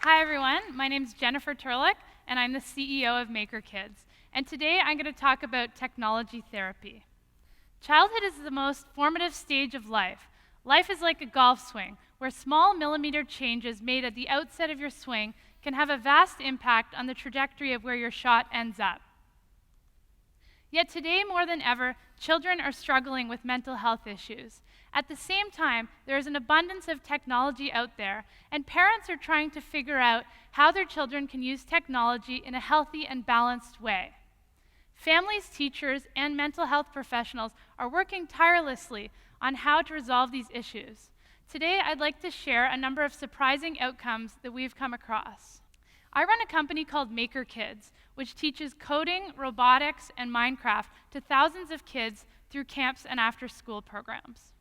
Hi everyone, my name is Jennifer Turliuk, and I'm the CEO of Maker Kids. And today I'm going to talk about technology therapy. Childhood is the most formative stage of life. Life is like a golf swing, where small millimeter changes made at the outset of your swing can have a vast impact on the trajectory of where your shot ends up. Yet today, more than ever, children are struggling with mental health issues. At the same time, there is an abundance of technology out there, and parents are trying to figure out how their children can use technology in a healthy and balanced way. Families, teachers, and mental health professionals are working tirelessly on how to resolve these issues. Today, I'd like to share a number of surprising outcomes that we've come across. I run a company called Maker Kids, which teaches coding, robotics, and Minecraft to thousands of kids through camps and after-school programs.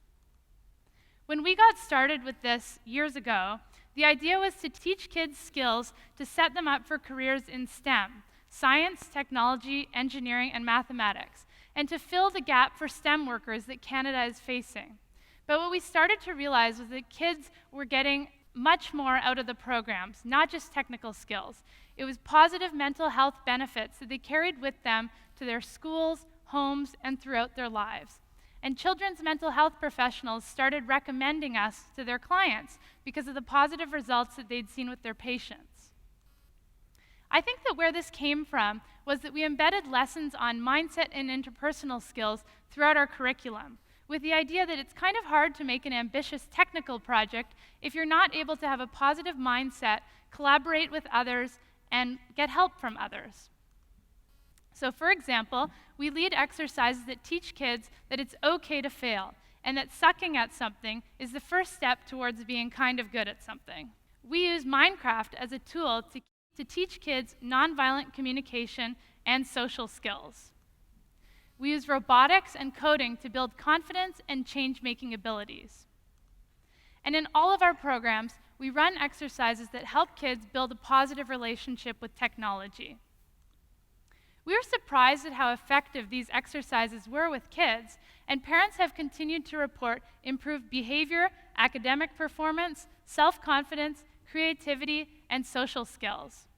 When we got started with this years ago, the idea was to teach kids skills to set them up for careers in STEM, science, technology, engineering, and mathematics, and to fill the gap for STEM workers that Canada is facing. But what we started to realize was that kids were getting much more out of the programs, not just technical skills. It was positive mental health benefits that they carried with them to their schools, homes, and throughout their lives. And children's mental health professionals started recommending us to their clients because of the positive results that they'd seen with their patients. I think that where this came from was that we embedded lessons on mindset and interpersonal skills throughout our curriculum, with the idea that it's kind of hard to make an ambitious technical project if you're not able to have a positive mindset, collaborate with others, and get help from others. So for example, we lead exercises that teach kids that it's okay to fail, and that sucking at something is the first step towards being kind of good at something. We use Minecraft as a tool to teach kids nonviolent communication and social skills. We use robotics and coding to build confidence and change-making abilities. And in all of our programs, we run exercises that help kids build a positive relationship with technology. We were surprised at how effective these exercises were with kids, and parents have continued to report improved behavior, academic performance, self-confidence, creativity, and social skills.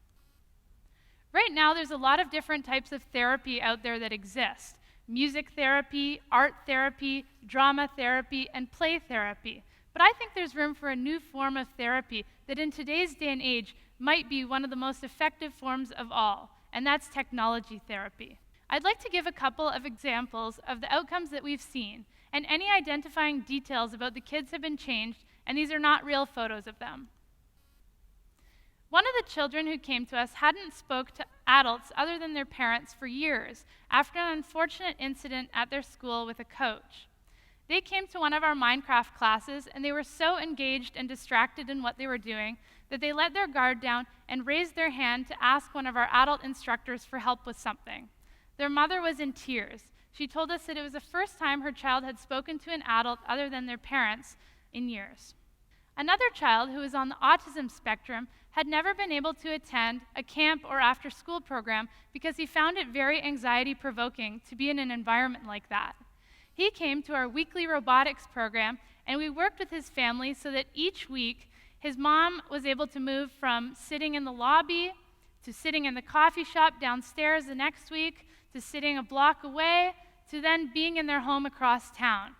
Right now, there's a lot of different types of therapy out there that exist: music therapy, art therapy, drama therapy, and play therapy. But I think there's room for a new form of therapy that in today's day and age might be one of the most effective forms of all, and that's technology therapy. I'd like to give a couple of examples of the outcomes that we've seen, and any identifying details about the kids have been changed, and these are not real photos of them. One of the children who came to us hadn't spoke to adults other than their parents for years after an unfortunate incident at their school with a coach. They came to one of our Minecraft classes, and they were so engaged and distracted in what they were doing that they let their guard down and raised their hand to ask one of our adult instructors for help with something. Their mother was in tears. She told us that it was the first time her child had spoken to an adult other than their parents in years. Another child who is on the autism spectrum had never been able to attend a camp or after-school program because he found it very anxiety-provoking to be in an environment like that. He came to our weekly robotics program, and we worked with his family so that each week his mom was able to move from sitting in the lobby to sitting in the coffee shop downstairs the next week to sitting a block away to then being in their home across town.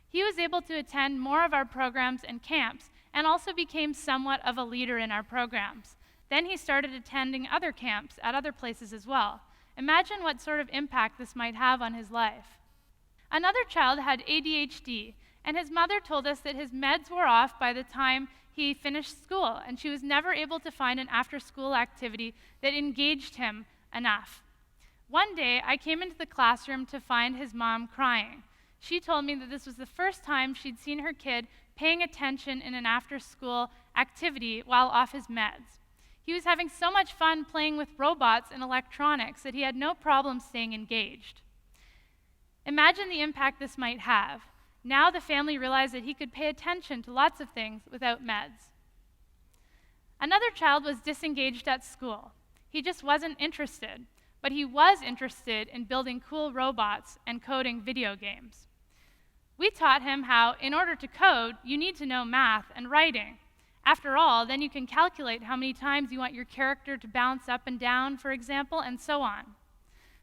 He was able to attend more of our programs and camps and also became somewhat of a leader in our programs. Then he started attending other camps at other places as well. Imagine what sort of impact this might have on his life. Another child had ADHD, and his mother told us that his meds were off by the time he finished school, and she was never able to find an after-school activity that engaged him enough. One day, I came into the classroom to find his mom crying. She told me that this was the first time she'd seen her kid paying attention in an after-school activity while off his meds. He was having so much fun playing with robots and electronics that he had no problem staying engaged. Imagine the impact this might have. Now the family realized that he could pay attention to lots of things without meds. Another child was disengaged at school. He just wasn't interested, but he was interested in building cool robots and coding video games. We taught him how, in order to code, you need to know math and writing. After all, then you can calculate how many times you want your character to bounce up and down, for example, and so on.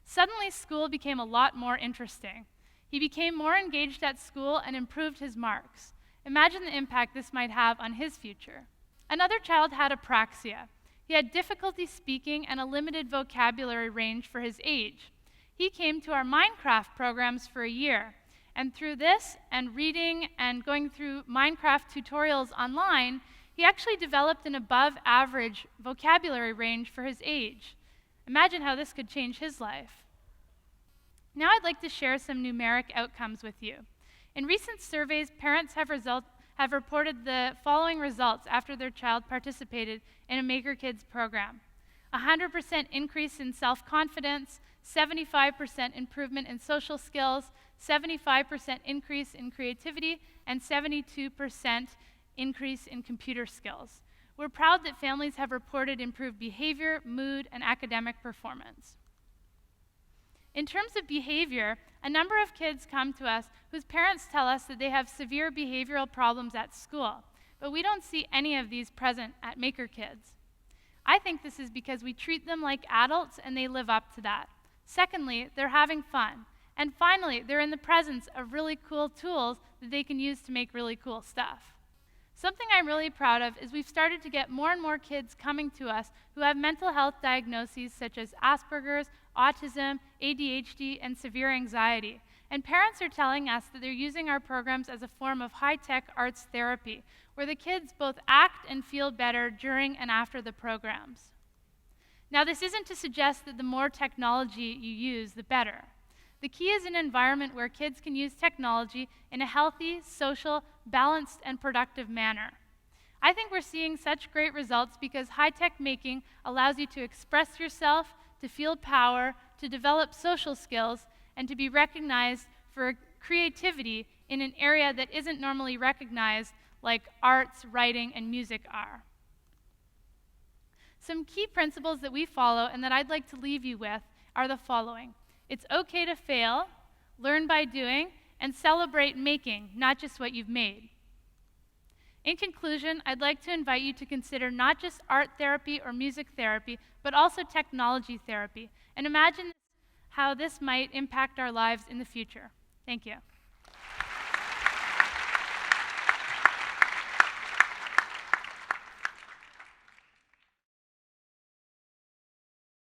Suddenly, school became a lot more interesting. He became more engaged at school and improved his marks. Imagine the impact this might have on his future. Another child had apraxia. He had difficulty speaking and a limited vocabulary range for his age. He came to our Minecraft programs for a year, and through this and reading and going through Minecraft tutorials online, he actually developed an above-average vocabulary range for his age. Imagine how this could change his life. Now I'd like to share some numeric outcomes with you. In recent surveys, parents have reported the following results after their child participated in a Maker Kids program. 100% increase in self-confidence, 75% improvement in social skills, 75% increase in creativity, and 72% increase in computer skills. We're proud that families have reported improved behavior, mood, and academic performance. In terms of behavior, a number of kids come to us whose parents tell us that they have severe behavioral problems at school, but we don't see any of these present at Maker Kids. I think this is because we treat them like adults and they live up to that. Secondly, they're having fun. And finally, they're in the presence of really cool tools that they can use to make really cool stuff. Something I'm really proud of is we've started to get more and more kids coming to us who have mental health diagnoses such as Asperger's, autism, ADHD, and severe anxiety. And parents are telling us that they're using our programs as a form of high-tech arts therapy, where the kids both act and feel better during and after the programs. Now, this isn't to suggest that the more technology you use, the better. The key is an environment where kids can use technology in a healthy, social, balanced, and productive manner. I think we're seeing such great results because high-tech making allows you to express yourself, to feel power, to develop social skills, and to be recognized for creativity in an area that isn't normally recognized like arts, writing, and music are. Some key principles that we follow and that I'd like to leave you with are the following. It's okay to fail, learn by doing, and celebrate making, not just what you've made. In conclusion, I'd like to invite you to consider not just art therapy or music therapy, but also technology therapy, and imagine how this might impact our lives in the future. Thank you.